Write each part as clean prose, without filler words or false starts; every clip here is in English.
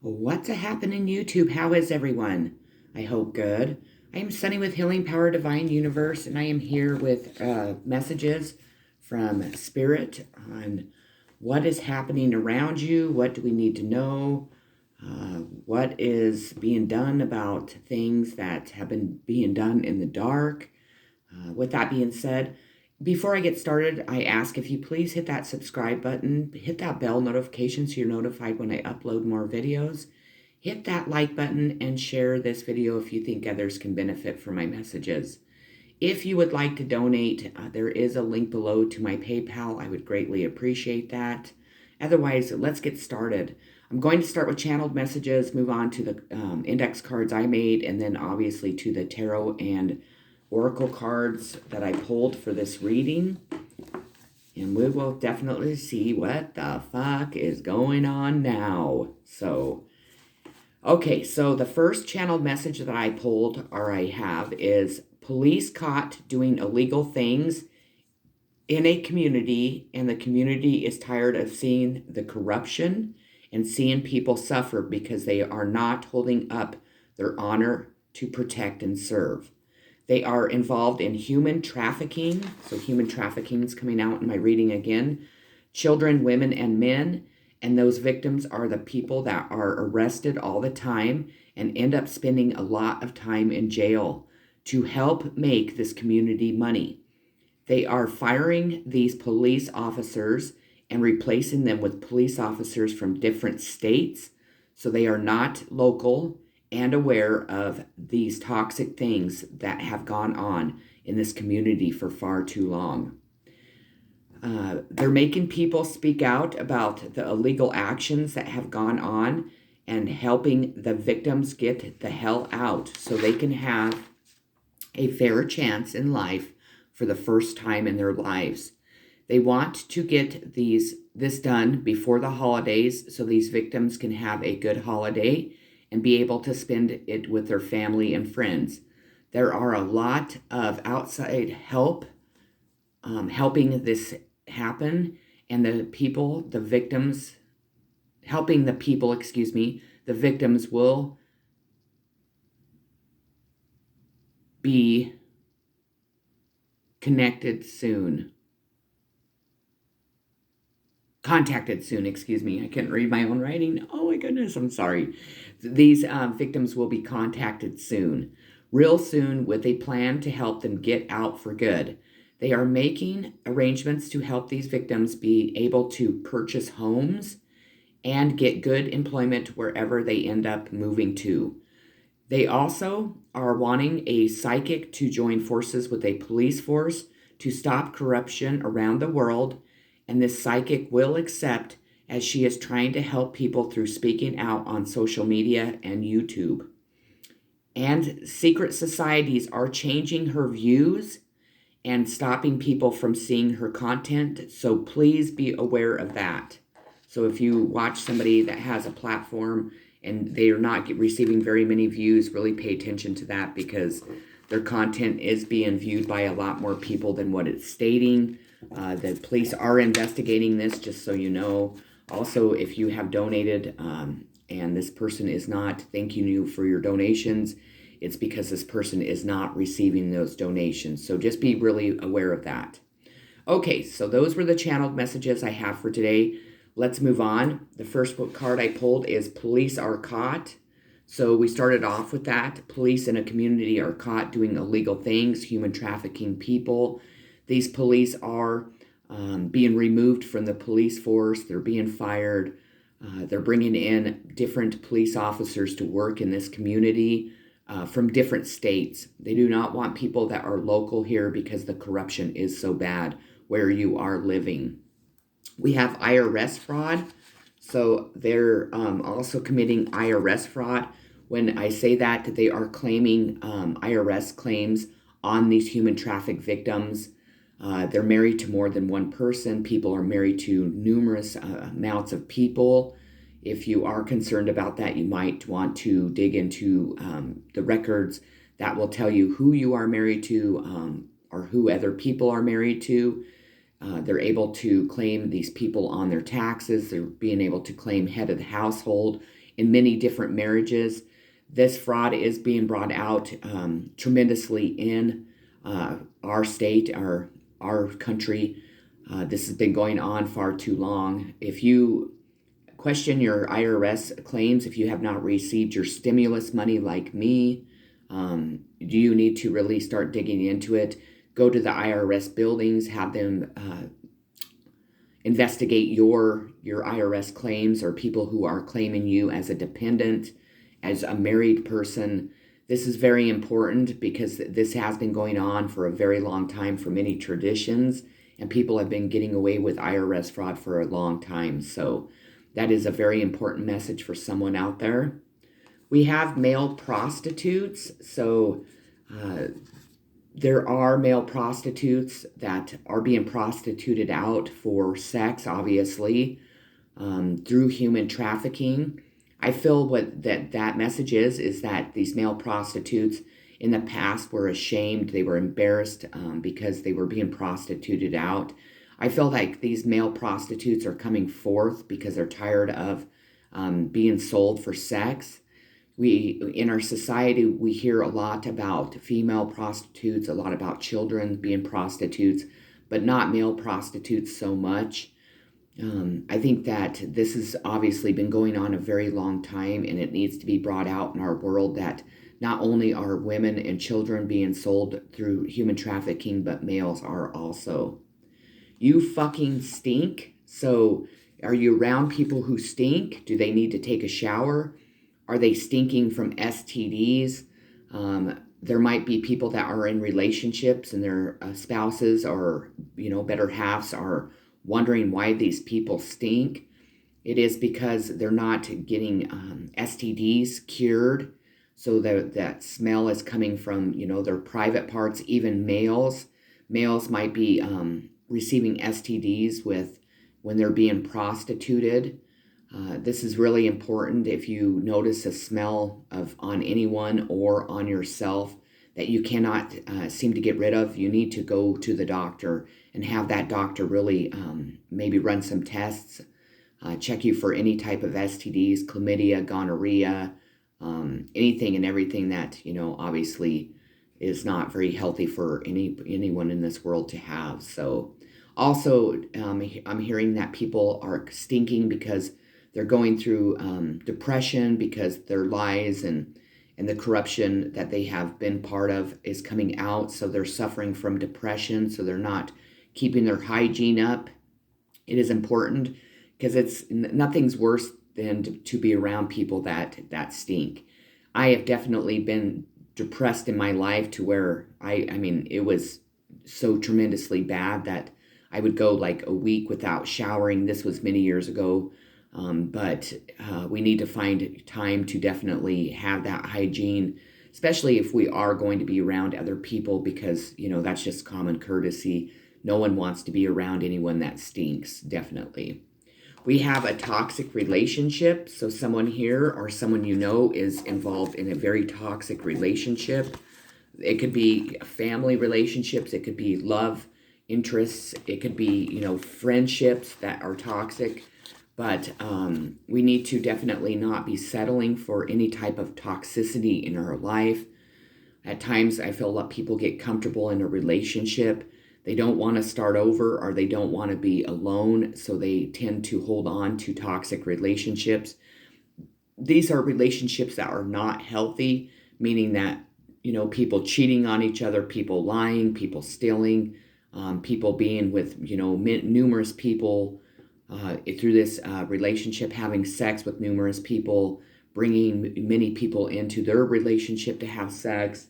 What's a happening YouTube? How is everyone? I hope good. I am Sunny with Healing Power Divine Universe, and I am here with messages from Spirit on what is happening around you, what do we need to know, what is being done about things that have been being done in the dark. With that being said, before I get started, I ask if you please hit that subscribe button, hit that bell notification so you're notified when I upload more videos. Hit that like button and share this video if you think others can benefit from my messages. If you would like to donate, there is a link below to my PayPal. I would greatly appreciate that. Otherwise, let's get started. I'm going to start with channeled messages, move on to the index cards I made, and then obviously to the tarot and oracle cards that I pulled for this reading. And we will definitely see what the fuck is going on now. Okay, so the first channeled message that I pulled, or I have, is police caught doing illegal things in a community, and the community is tired of seeing the corruption and seeing people suffer because they are not holding up their honor to protect and serve. They are involved in human trafficking. So human trafficking is coming out in my reading again. Children, women, and men. And those victims are the people that are arrested all the time and end up spending a lot of time in jail to help make this community money. They are firing these police officers and replacing them with police officers from different states. So they are not local and aware of these toxic things that have gone on in this community for far too long. They're making people speak out about the illegal actions that have gone on and helping the victims get the hell out so they can have a fair chance in life for the first time in their lives. They want to get this done before the holidays so these victims can have a good holiday and be able to spend it with their family and friends. There are a lot of outside help helping this happen, and the victims will be contacted soon, excuse me. I couldn't read my own writing. Oh my goodness, I'm sorry. These victims will be contacted soon, real soon, with a plan to help them get out for good. They are making arrangements to help these victims be able to purchase homes and get good employment wherever they end up moving to. They also are wanting a psychic to join forces with a police force to stop corruption around the world, and this psychic will accept as she is trying to help people through speaking out on social media and YouTube. And secret societies are changing her views and stopping people from seeing her content, so please be aware of that. So if you watch somebody that has a platform and they are not receiving very many views, really pay attention to that because their content is being viewed by a lot more people than what it's stating. The police are investigating this, just so you know. Also, if you have donated and this person is not thanking you for your donations, it's because this person is not receiving those donations. So just be really aware of that. Okay, so those were the channeled messages I have for today. Let's move on. The first card I pulled is Police Are Caught. So we started off with that. Police in a community are caught doing illegal things, human trafficking people. These police are being removed from the police force. They're being fired. They're bringing in different police officers to work in this community from different states. They do not want people that are local here because the corruption is so bad where you are living. We have IRS fraud. So they're also committing IRS fraud. When I say that, they are claiming IRS claims on these human traffic victims. They're married to more than one person. People are married to numerous amounts of people. If you are concerned about that, you might want to dig into the records that will tell you who you are married to or who other people are married to. They're able to claim these people on their taxes. They're being able to claim head of the household in many different marriages. This fraud is being brought out tremendously in our state, our country. This has been going on far too long. If you question your IRS claims, if you have not received your stimulus money like me, do you need to really start digging into it? Go to the IRS buildings, have them investigate your IRS claims, or people who are claiming you as a dependent, as a married person. This is very important because this has been going on for a very long time for many traditions, and people have been getting away with IRS fraud for a long time. So that is a very important message for someone out there. We have male prostitutes. So there are male prostitutes that are being prostituted out for sex, obviously, through human trafficking. I feel what that message is that these male prostitutes in the past were ashamed, they were embarrassed because they were being prostituted out. I feel like these male prostitutes are coming forth because they're tired of being sold for sex. In our society, we hear a lot about female prostitutes, a lot about children being prostitutes, but not male prostitutes so much. I think that this has obviously been going on a very long time, and it needs to be brought out in our world that not only are women and children being sold through human trafficking, but males are also. You fucking stink. So are you around people who stink? Do they need to take a shower? Are they stinking from STDs? There might be people that are in relationships and their spouses or, better halves are wondering why these people stink. It is because they're not getting STDs cured. So that smell is coming from, their private parts. Even males might be receiving STDs when they're being prostituted. This is really important. If you notice a smell on anyone or on yourself that you cannot seem to get rid of, you need to go to the doctor and have that doctor really maybe run some tests, check you for any type of STDs, chlamydia, gonorrhea, anything and everything that, obviously is not very healthy for anyone in this world to have. So also, I'm hearing that people are stinking because they're going through depression because their lies and the corruption that they have been part of is coming out. So they're suffering from depression. So they're not keeping their hygiene up. It is important because nothing's worse than to be around people that stink. I have definitely been depressed in my life to where it was so tremendously bad that I would go like a week without showering. This was many years ago. But we need to find time to definitely have that hygiene, especially if we are going to be around other people, because, that's just common courtesy. No one wants to be around anyone that stinks, definitely. We have a toxic relationship. So someone here or someone is involved in a very toxic relationship. It could be family relationships. It could be love interests. It could be, friendships that are toxic. But we need to definitely not be settling for any type of toxicity in our life. At times, I feel like people get comfortable in a relationship. They don't want to start over, or they don't want to be alone, so they tend to hold on to toxic relationships. These are relationships that are not healthy, meaning that, people cheating on each other, people lying, people stealing, people being with, numerous people, through this relationship, having sex with numerous people, bringing many people into their relationship to have sex,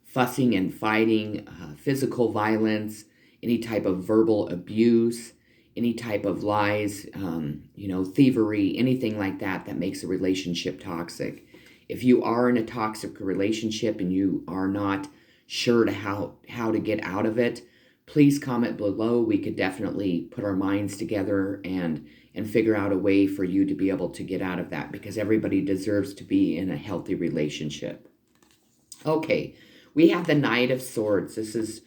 fussing and fighting, physical violence, any type of verbal abuse, any type of lies, thievery, anything like that makes a relationship toxic. If you are in a toxic relationship and you are not sure to how to get out of it, please comment below. We could definitely put our minds together and figure out a way for you to be able to get out of that, because everybody deserves to be in a healthy relationship. Okay, we have the Knight of Swords. This is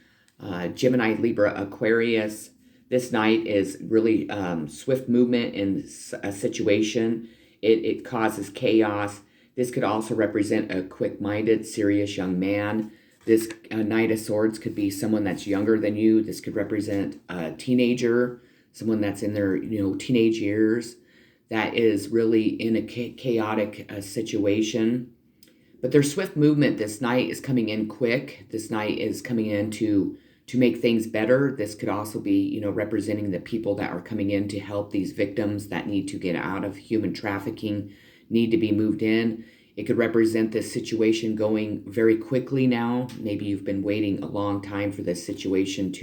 Gemini, Libra, Aquarius. This Knight is really swift movement in a situation. It causes chaos. This could also represent a quick-minded, serious young man. This Knight of Swords could be someone that's younger than you. This could represent a teenager, someone that's in their teenage years, that is really in a chaotic situation. But their swift movement, this Knight is coming in quick. This Knight is coming in to make things better. This could also be, representing the people that are coming in to help these victims that need to get out of human trafficking, need to be moved in. It could represent this situation going very quickly now. Maybe you've been waiting a long time for this situation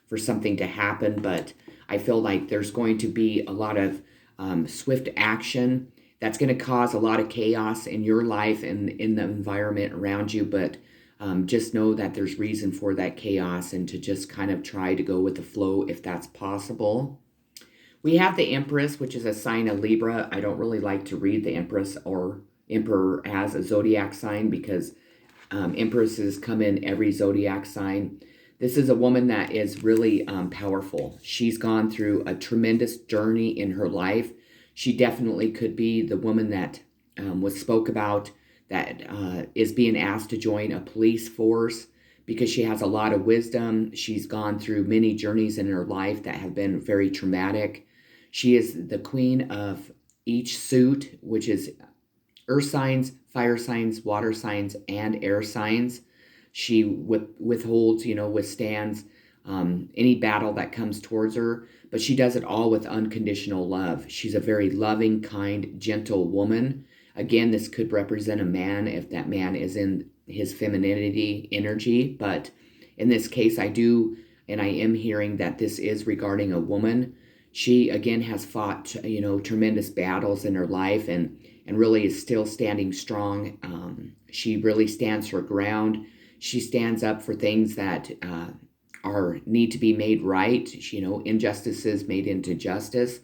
for something to happen, but I feel like there's going to be a lot of swift action that's going to cause a lot of chaos in your life and in the environment around you, but just know that there's reason for that chaos, and to just kind of try to go with the flow if that's possible. We have the Empress, which is a sign of Libra. I don't really like to read the Empress or Emperor as a zodiac sign, because Empresses come in every zodiac sign. This is a woman that is really powerful. She's gone through a tremendous journey in her life. She definitely could be the woman that was spoke about, that is being asked to join a police force, because she has a lot of wisdom. She's gone through many journeys in her life that have been very traumatic. She is the queen of each suit, which is earth signs, fire signs, water signs, and air signs. She withholds, withstands any battle that comes towards her, but she does it all with unconditional love. She's a very loving, kind, gentle woman. Again, this could represent a man if that man is in his femininity energy, but in this case, I am hearing that this is regarding a woman. She, again, has fought, tremendous battles in her life, and really is still standing strong. She really stands her ground. She stands up for things that need to be made right. Injustices made into justice.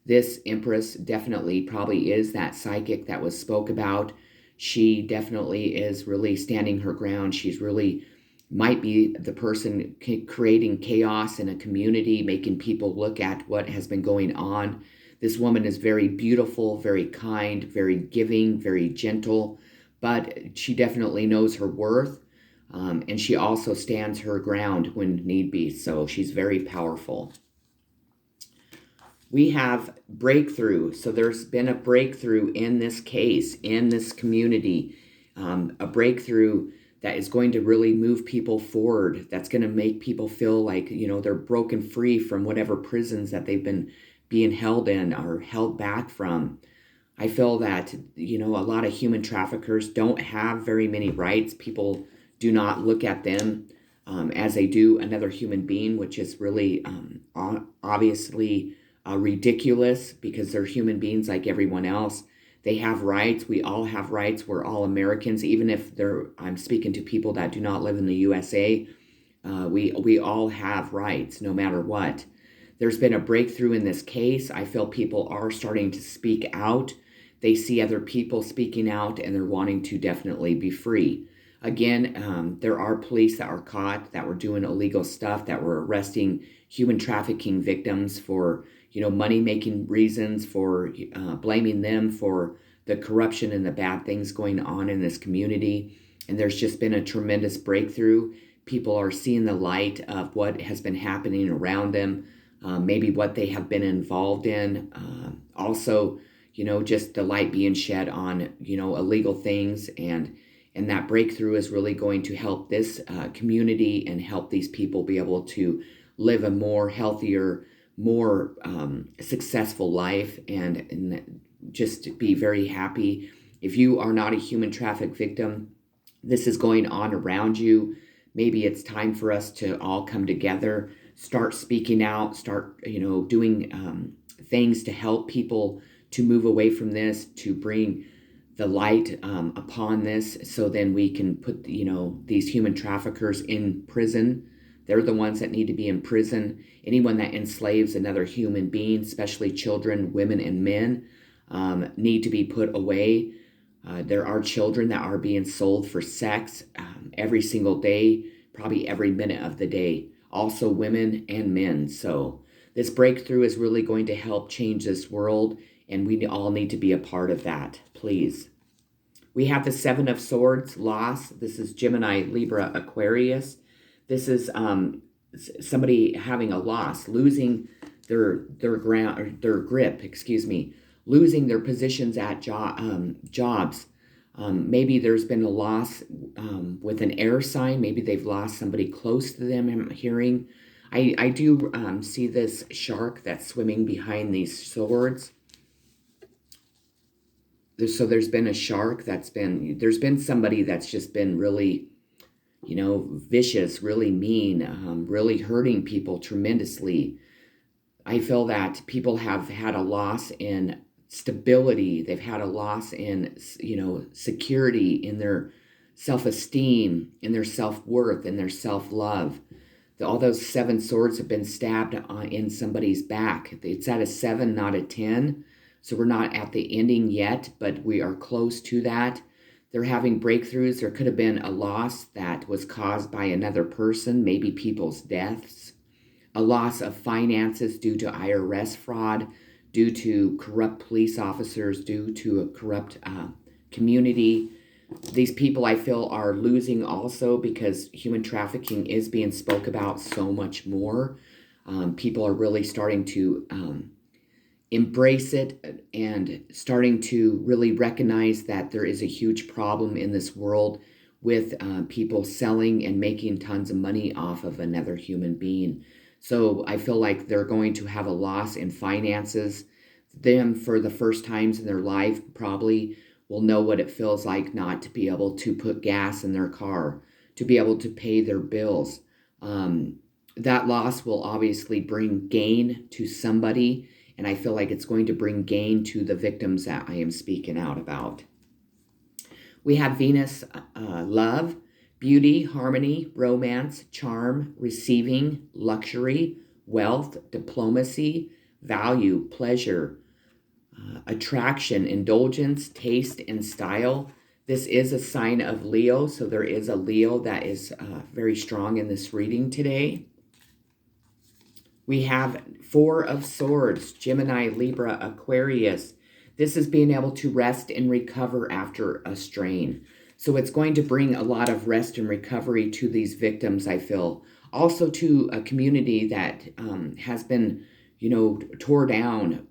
This Empress definitely probably is that psychic that was spoke about. She definitely is really standing her ground. She's really might be the person creating chaos in a community, making people look at what has been going on. This woman is very beautiful, very kind, very giving, very gentle, but she definitely knows her worth, and she also stands her ground when need be, so she's very powerful. We have breakthrough. So there's been a breakthrough in this case, in this community, a breakthrough that is going to really move people forward. That's going to make people feel like, they're broken free from whatever prisons that they've been being held in or held back from. I feel that, a lot of human traffickers don't have very many rights. People do not look at them as they do another human being, which is really obviously ridiculous, because they're human beings like everyone else. They have rights. We all have rights. We're all Americans, even if I'm speaking to people that do not live in the USA. We all have rights, no matter what. There's been a breakthrough in this case. I feel people are starting to speak out. They see other people speaking out, and they're wanting to definitely be free. Again, there are police that are caught that were doing illegal stuff, that were arresting human trafficking victims for money-making reasons, for blaming them for the corruption and the bad things going on in this community. And there's just been a tremendous breakthrough. People are seeing the light of what has been happening around them, maybe what they have been involved in. Also, just the light being shed on, illegal things. And that breakthrough is really going to help this community and help these people be able to live a more healthier, more successful life, and just be very happy. If you are not a human traffic victim, this is going on around you. Maybe it's time for us to all come together, start speaking out, start doing things to help people to move away from this, to bring the light upon this, so then we can put these human traffickers in prison. They're the ones that need to be in prison. Anyone that enslaves another human being, especially children, women, and men, need to be put away. There are children that are being sold for sex every single day, probably every minute of the day. Also women and men. So this breakthrough is really going to help change this world. and we all need to be a part of that, please. We have the Seven of Swords, loss. This is Gemini, Libra, Aquarius. This is somebody having a loss, losing their ground, or their grip, losing their positions at jobs. Maybe there's been a loss with an air sign. Maybe they've lost somebody close to them. I'm hearing. I do see this shark that's swimming behind these swords. So there's been a shark there's been somebody that's just been really, vicious, really mean, really hurting people tremendously. I feel that people have had a loss in stability. They've had a loss in, security, in their self-esteem, in their self-worth, in their self-love. All those 7 swords have been stabbed in somebody's back. It's at a 7, not a 10. So we're not at the ending yet, but we are close to that. They're having breakthroughs. There could have been a loss that was caused by another person, maybe people's deaths, a loss of finances due to IRS fraud, due to corrupt police officers, due to a corrupt community. These people, I feel, are losing also because human trafficking is being spoke about so much more. People are really starting to embrace it and starting to really recognize that there is a huge problem in this world with people selling and making tons of money off of another human being. So I feel like they're going to have a loss in finances. Them, for the first times in their life, probably will know what it feels like not to be able to put gas in their car, to be able to pay their bills. That loss will obviously bring gain to somebody, and I feel like it's going to bring gain to the victims that I am speaking out about. We have Venus, love, beauty, harmony, romance, charm, receiving, luxury, wealth, diplomacy, value, pleasure, attraction, indulgence, taste, and style. This is a sign of Leo, so there is a Leo that is very strong in this reading today. We have 4 of Swords, Gemini, Libra, Aquarius. This is being able to rest and recover after a strain. So it's going to bring a lot of rest and recovery to these victims, I feel. Also to a community that has been, tore down,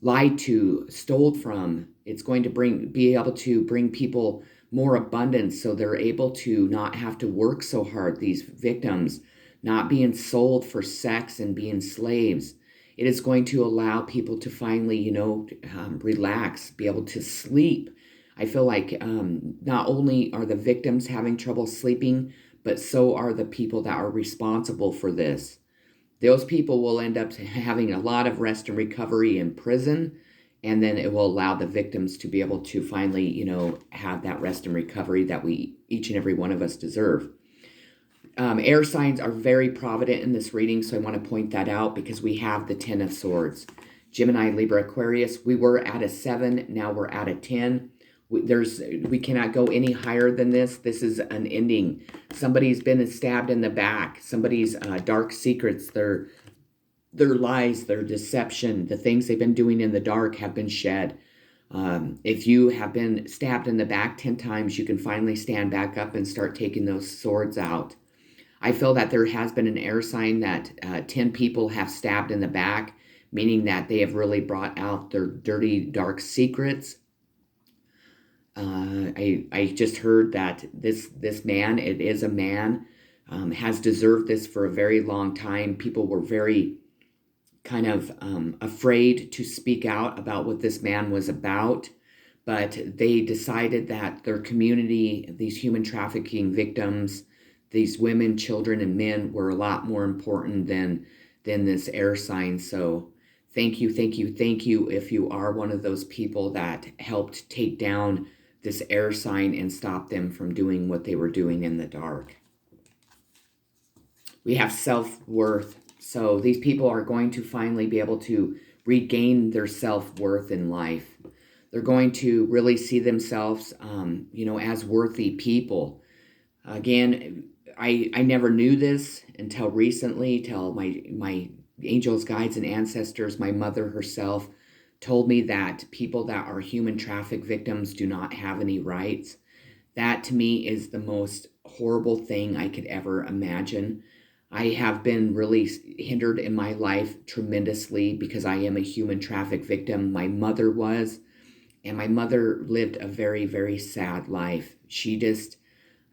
lied to, stole from. It's going to be able to bring people more abundance so they're able to not have to work so hard, these victims, not being sold for sex and being slaves. It is going to allow people to finally, relax, be able to sleep. I feel like not only are the victims having trouble sleeping, but so are the people that are responsible for this. Those people will end up having a lot of rest and recovery in prison, and then it will allow the victims to be able to finally, have that rest and recovery that each and every one of us deserve. Air signs are very provident in this reading, so I want to point that out because we have the 10 of Swords. Gemini, Libra, Aquarius, we were at a 7, now we're at a 10. We cannot go any higher than this. This is an ending. Somebody's been stabbed in the back. Somebody's dark secrets, their lies, their deception, the things they've been doing in the dark have been shed. If you have been stabbed in the back 10 times, you can finally stand back up and start taking those swords out. I feel that there has been an air sign that 10 people have stabbed in the back, meaning that they have really brought out their dirty, dark secrets. I just heard that this man, it is a man, has deserved this for a very long time. People were very kind of afraid to speak out about what this man was about, but they decided that their community, these human trafficking victims, these women, children, and men were a lot more important than this air sign. So thank you if you are one of those people that helped take down this air sign and stop them from doing what they were doing in the dark. We have self-worth. So these people are going to finally be able to regain their self-worth in life. They're going to really see themselves, as worthy people. Again, I never knew this until recently, till my angels, guides, and ancestors, my mother herself, told me that people that are human traffic victims do not have any rights. That to me is the most horrible thing I could ever imagine. I have been really hindered in my life tremendously because I am a human traffic victim. My mother was, and my mother lived a very, very sad life. She just,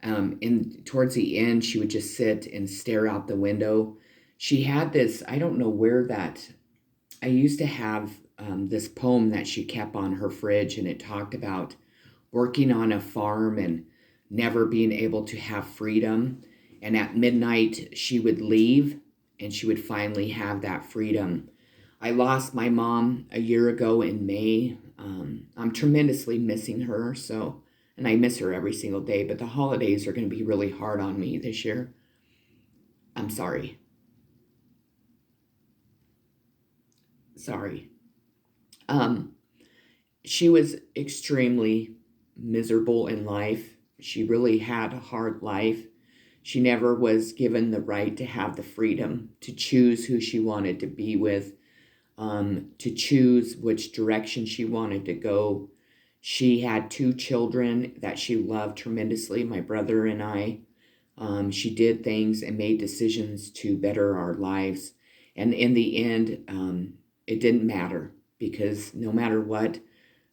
in towards the end, she would just sit and stare out the window. She had this, I don't know where that, I used to have this poem that she kept on her fridge, and it talked about working on a farm and never being able to have freedom. And at midnight, she would leave and she would finally have that freedom. I lost my mom a year ago in May. I'm tremendously missing her, so, and I miss her every single day, but the holidays are going to be really hard on me this year. I'm sorry. Sorry. Um, she was extremely miserable in life. She really had a hard life. She never was given the right to have the freedom to choose who she wanted to be with, to choose which direction she wanted to go. She had two children that she loved tremendously, my brother and I. She did things and made decisions to better our lives. And in the end, it didn't matter because no matter what,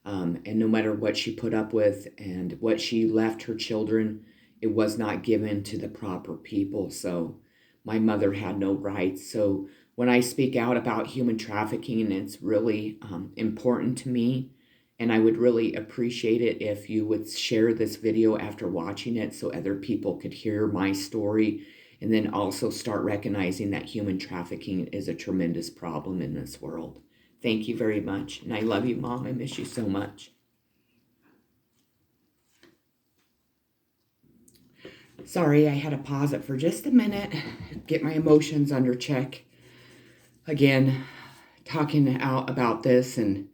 and no matter what she put up with and what she left her children, it was not given to the proper people. So my mother had no rights. So when I speak out about human trafficking, it's really important to me. And I would really appreciate it if you would share this video after watching it so other people could hear my story and then also start recognizing that human trafficking is a tremendous problem in this world. Thank you very much. And I love you, Mom. I miss you so much. Sorry, I had to pause it for just a minute, get my emotions under check. Again, talking out about this and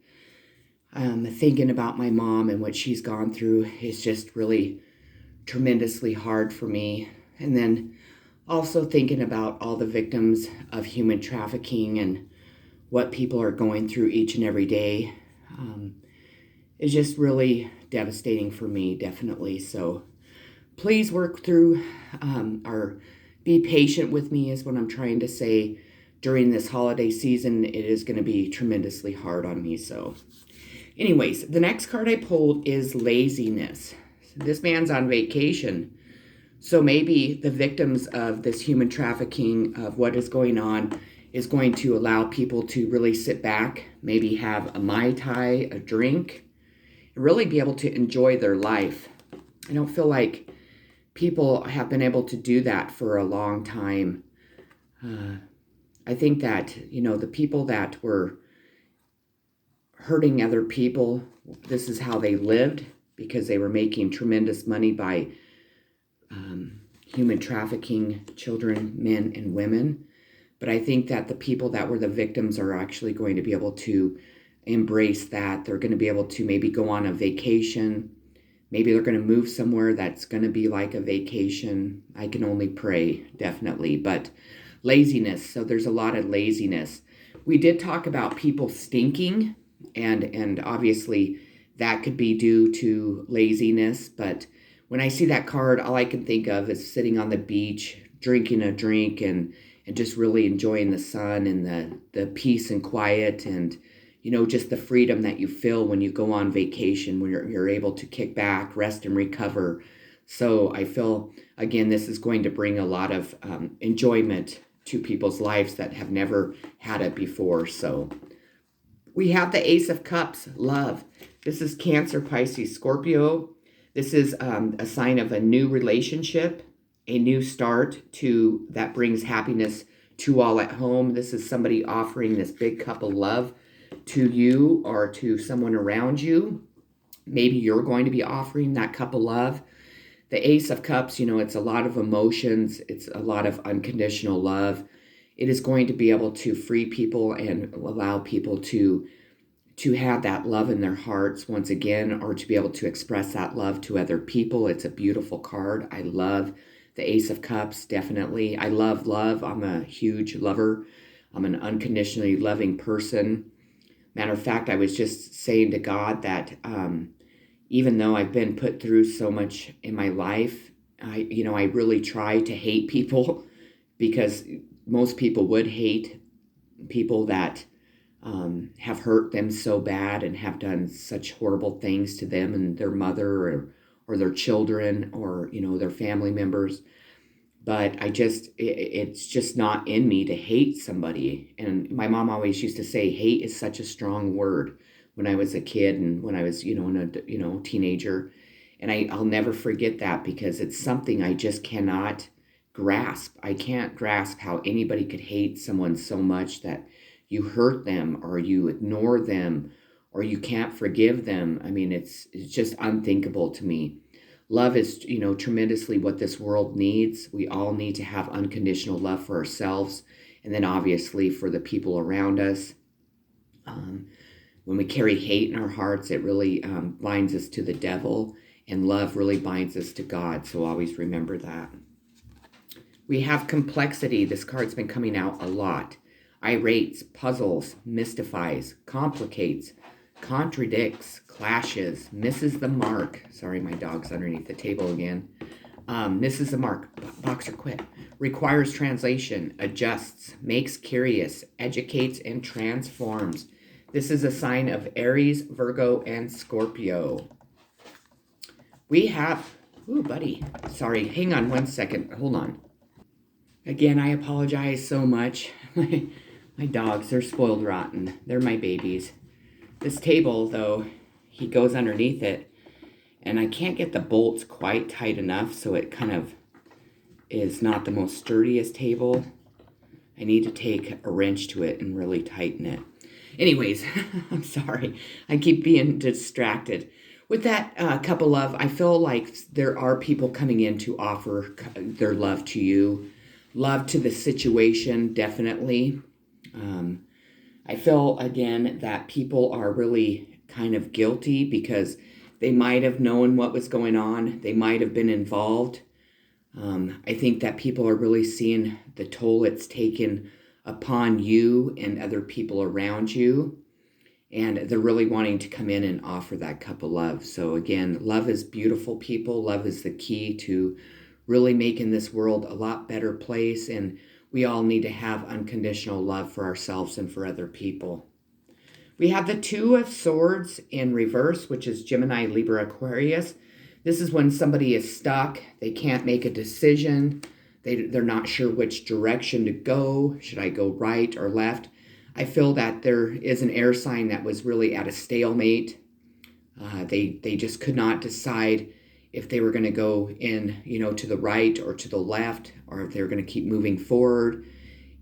thinking about my mom and what she's gone through is just really tremendously hard for me. And then also thinking about all the victims of human trafficking and what people are going through each and every day is just really devastating for me, definitely. So please work through or be patient with me is what I'm trying to say. During this holiday season, it is going to be tremendously hard on me. So anyways, the next card I pulled is laziness. This man's on vacation. So maybe the victims of this human trafficking, of what is going on, is going to allow people to really sit back, maybe have a Mai Tai, a drink, and really be able to enjoy their life. I don't feel like people have been able to do that for a long time. I think that, the people that were hurting other people, this is how they lived because they were making tremendous money by human trafficking children, men, and women. But I think that the people that were the victims are actually going to be able to embrace that. They're going to be able to maybe go on a vacation. Maybe they're going to move somewhere that's going to be like a vacation. I can only pray, definitely. But laziness. So there's a lot of laziness. We did talk about people stinking, and obviously that could be due to laziness. But when I see that card, all I can think of is sitting on the beach, drinking a drink, and just really enjoying the sun and the peace and quiet and, just the freedom that you feel when you go on vacation, when you're able to kick back, rest, and recover. So I feel, again, this is going to bring a lot of enjoyment to people's lives that have never had it before. So we have the Ace of Cups, love. This is Cancer, Pisces, Scorpio. This is a sign of a new relationship, a new start that brings happiness to all at home. This is somebody offering this big cup of love to you or to someone around you. Maybe you're going to be offering that cup of love. The Ace of Cups, it's a lot of emotions. It's a lot of unconditional love. It is going to be able to free people and allow people to have that love in their hearts once again, or to be able to express that love to other people. It's a beautiful card. I love the Ace of Cups, definitely. I love love. I'm a huge lover. I'm an unconditionally loving person. Matter of fact, I was just saying to God that even though I've been put through so much in my life, I really try to hate people because most people would hate people that have hurt them so bad and have done such horrible things to them and their mother or their children or, their family members. But it's just not in me to hate somebody. And my mom always used to say, hate is such a strong word when I was a kid and when I was, teenager. And I'll never forget that because it's something I just cannot grasp. I can't grasp how anybody could hate someone so much that you hurt them or you ignore them or you can't forgive them. I mean, it's just unthinkable to me. Love is, tremendously what this world needs. We all need to have unconditional love for ourselves and then obviously for the people around us. When we carry hate in our hearts, it really binds us to the devil, and love really binds us to God. So always remember that. We have complexity. This card's been coming out a lot. Irates, puzzles, mystifies, complicates, contradicts, clashes, misses the mark. Sorry, my dog's underneath the table again. Misses the mark. Boxer quit. Requires translation, adjusts, makes curious, educates, and transforms. This is a sign of Aries, Virgo, and Scorpio. We have... Ooh, buddy. Sorry, hang on one second. Hold on. Again, I apologize so much. My dogs, they're spoiled rotten. They're my babies. This table, though, he goes underneath it, and I can't get the bolts quite tight enough, so it kind of is not the most sturdiest table. I need to take a wrench to it and really tighten it. Anyways, I'm sorry. I keep being distracted. With that cup of love, I feel like there are people coming in to offer their love to you. Love to the situation, definitely. I feel, again, that people are really kind of guilty because they might have known what was going on. They might have been involved. I think that people are really seeing the toll it's taken upon you and other people around you. And they're really wanting to come in and offer that cup of love. So again, love is beautiful, people. Love is the key to really making this world a lot better place. And we all need to have unconditional love for ourselves and for other people. We have the Two of Swords in reverse, which is Gemini, Libra, Aquarius. This is when somebody is stuck. They can't make a decision. They're not sure which direction to go. Should I go right or left? I feel that there is an air sign that was really at a stalemate. They just could not decide if they were going to go in, to the right or to the left, or if they were going to keep moving forward.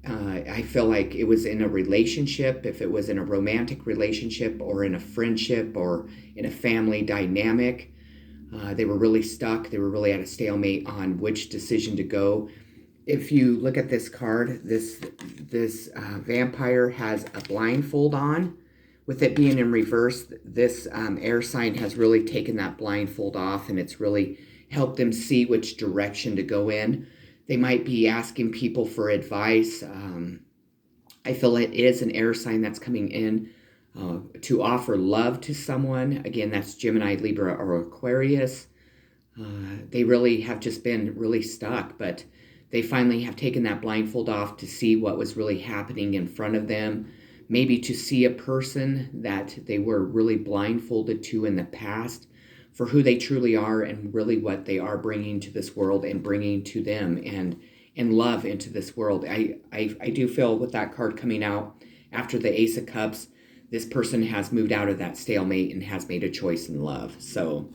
I feel like it was in a relationship, if it was in a romantic relationship or in a friendship or in a family dynamic. They were really stuck. They were really at a stalemate on which decision to go. If you look at this card, this vampire has a blindfold on. With it being in reverse, this air sign has really taken that blindfold off, and it's really helped them see which direction to go in. They might be asking people for advice. I feel it is an air sign that's coming in to offer love to someone. Again, that's Gemini, Libra, or Aquarius. They really have just been really stuck, but they finally have taken that blindfold off to see what was really happening in front of them. Maybe to see a person that they were really blindfolded to in the past for who they truly are and really what they are bringing to this world and bringing to them and love into this world. I do feel with that card coming out after the Ace of Cups, this person has moved out of that stalemate and has made a choice in love. So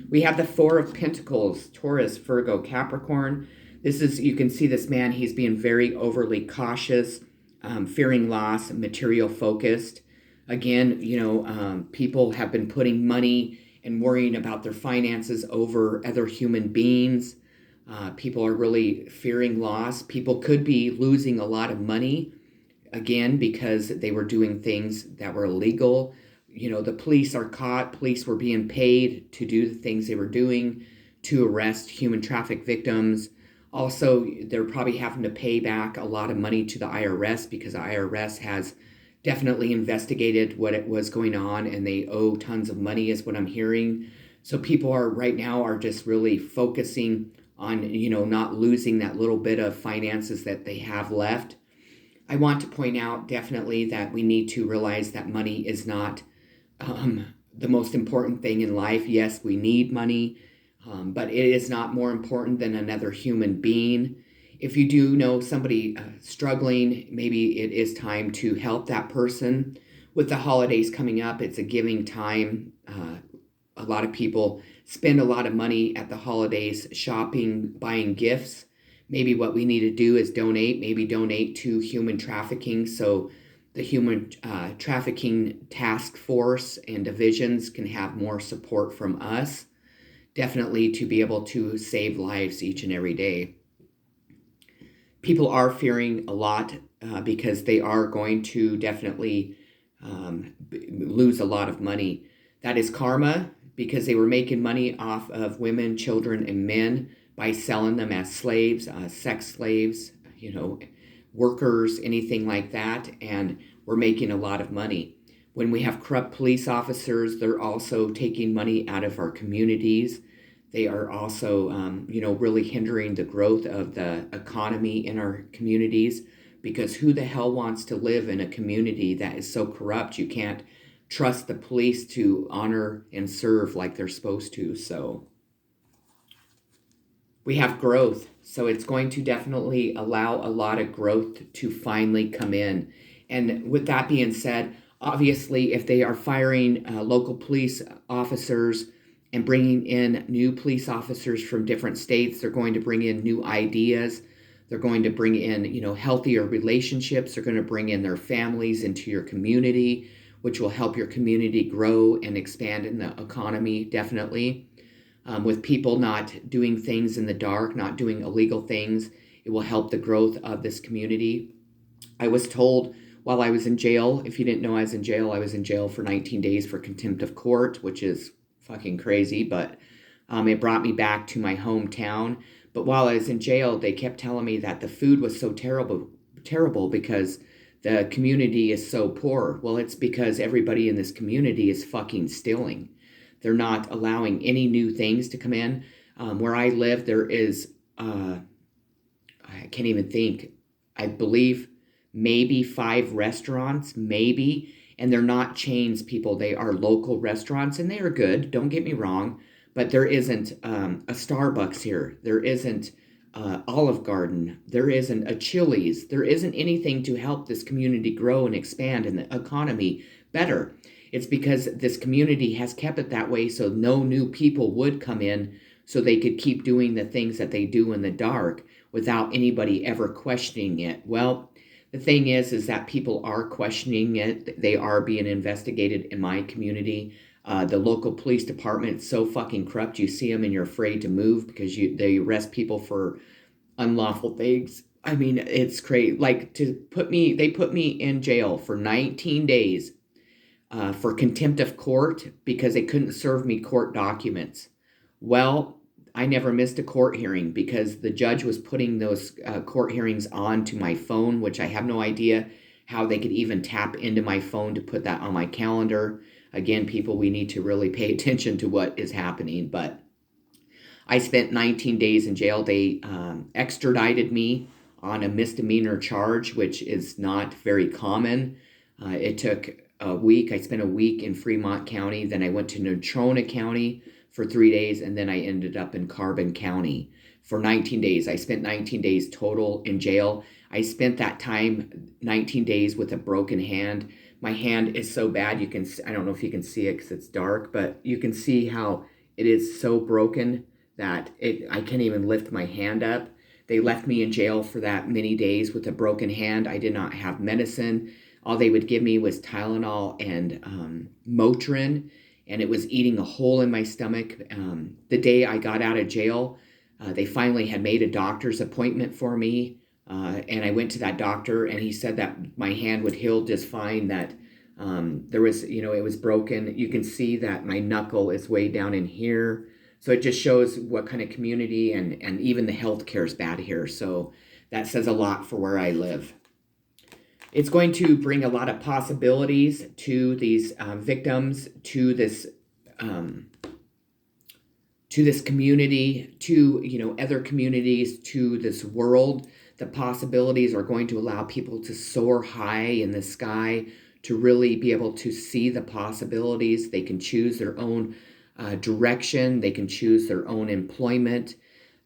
we have the Four of Pentacles, Taurus, Virgo, Capricorn. This is, you can see this man, he's being very overly cautious, fearing loss, material focused. Again, people have been putting money and worrying about their finances over other human beings. People are really fearing loss. People could be losing a lot of money, again, because they were doing things that were illegal. The police are caught. Police were being paid to do the things they were doing to arrest human traffic victims. Also, they're probably having to pay back a lot of money to the IRS because the IRS has definitely investigated what it was going on, and they owe tons of money is what I'm hearing. So people are right now are just really focusing on, not losing that little bit of finances that they have left. I want to point out definitely that we need to realize that money is not the most important thing in life. Yes, we need money, but it is not more important than another human being. If you do know somebody struggling, maybe it is time to help that person. With the holidays coming up, it's a giving time. A lot of people spend a lot of money at the holidays shopping, buying gifts. Maybe what we need to do is maybe donate to human trafficking so the human trafficking task force and divisions can have more support from us, definitely to be able to save lives each and every day. People are fearing a lot because they are going to definitely lose a lot of money. That is karma, because they were making money off of women, children, and men by selling them as slaves, sex slaves, workers, anything like that, and we're making a lot of money. When we have corrupt police officers, they're also taking money out of our communities. They are also, really hindering the growth of the economy in our communities, because who the hell wants to live in a community that is so corrupt you can't trust the police to honor and serve like they're supposed to? So we have growth. So it's going to definitely allow a lot of growth to finally come in. And with that being said, obviously, if they are firing local police officers and bringing in new police officers from different states, they're going to bring in new ideas. They're going to bring in, healthier relationships. They're going to bring in their families into your community, which will help your community grow and expand in the economy, definitely. With people not doing things in the dark, not doing illegal things, it will help the growth of this community. I was told while I was in jail, if you didn't know I was in jail for 19 days for contempt of court, which is fucking crazy, but it brought me back to my hometown. But while I was in jail, they kept telling me that the food was so terrible because the community is so poor. Well, it's because everybody in this community is fucking stealing. They're not allowing any new things to come in. Where I live, there is, I can't even think, I believe maybe 5 restaurants, maybe, and they're not chains, people. They are local restaurants, and they are good, don't get me wrong, but there isn't a Starbucks here. There isn't Olive Garden. There isn't a Chili's. There isn't anything to help this community grow and expand and the economy better. It's because this community has kept it that way so no new people would come in, so they could keep doing the things that they do in the dark without anybody ever questioning it. Well, the thing is that people are questioning it. They are being investigated in my community. The local police department is so fucking corrupt. You see them and you're afraid to move because they arrest people for unlawful things. I mean, it's crazy. Like, they put me in jail for 19 days for contempt of court because they couldn't serve me court documents. Well, I never missed a court hearing because the judge was putting those court hearings on to my phone, which I have no idea how they could even tap into my phone to put that on my calendar. Again, people, we need to really pay attention to what is happening. But I spent 19 days in jail. They extradited me on a misdemeanor charge, which is not very common. It took a week. I spent a week in Fremont County. Then I went to Natrona County for 3 days, and then I ended up in Carbon County for 19 days. I spent 19 days total in jail. I spent that time, 19 days, with a broken hand. My hand is so bad, I don't know if you can see it because it's dark, but you can see how it is so broken that I can't even lift my hand up. They left me in jail for that many days with a broken hand. I did not have medicine. All they would give me was Tylenol and Motrin, and it was eating a hole in my stomach. The day I got out of jail, they finally had made a doctor's appointment for me, and I went to that doctor, and he said that my hand would heal just fine, that there was, it was broken. You can see that my knuckle is way down in here. So it just shows what kind of community, and even the healthcare is bad here. So that says a lot for where I live. It's going to bring a lot of possibilities to these victims, um, to this community, to other communities, to this world. The possibilities are going to allow people to soar high in the sky, to really be able to see the possibilities. They can choose their own direction. They can choose their own employment.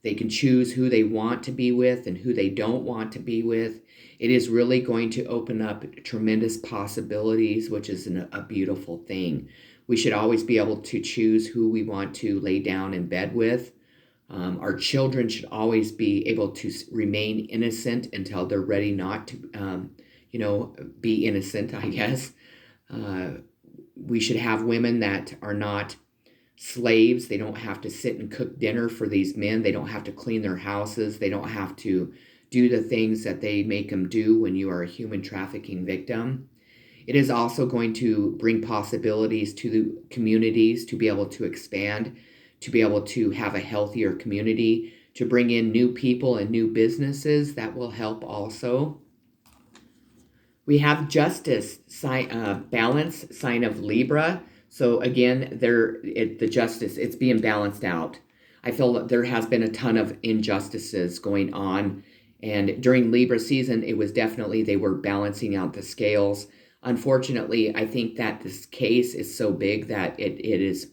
They can choose who they want to be with and who they don't want to be with. It is really going to open up tremendous possibilities, which is a beautiful thing. We should always be able to choose who we want to lay down in bed with. Our children should always be able to remain innocent until they're ready not to, be innocent, I guess. We should have women that are not slaves. They don't have to sit and cook dinner for these men. They don't have to clean their houses. They don't have to do the things that they make them do when you are a human trafficking victim. It is also going to bring possibilities to the communities to be able to expand, to be able to have a healthier community, to bring in new people and new businesses. That will help also. We have justice, balance, sign of Libra. So again, the justice, it's being balanced out. I feel that there has been a ton of injustices going on. And during Libra season, it was definitely, they were balancing out the scales. Unfortunately, I think that this case is so big that it is,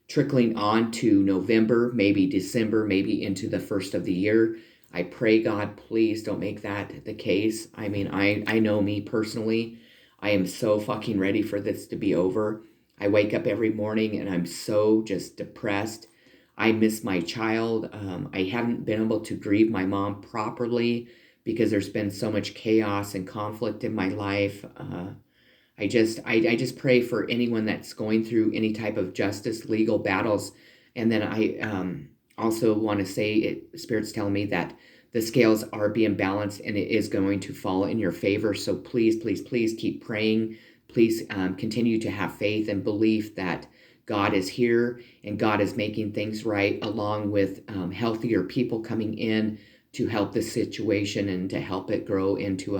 trickling on to November, maybe December, maybe into the first of the year. I pray, God, please don't make that the case. I mean, I know me personally. I am so fucking ready for this to be over. I wake up every morning and I'm so just depressed. I miss my child. I haven't been able to grieve my mom properly because there's been so much chaos and conflict in my life. I just pray for anyone that's going through any type of justice, legal battles. And then I also want to say, Spirit's telling me that the scales are being balanced and it is going to fall in your favor. So please, please, please keep praying. Please continue to have faith and belief that God is here and God is making things right, along with healthier people coming in to help the situation and to help it grow into a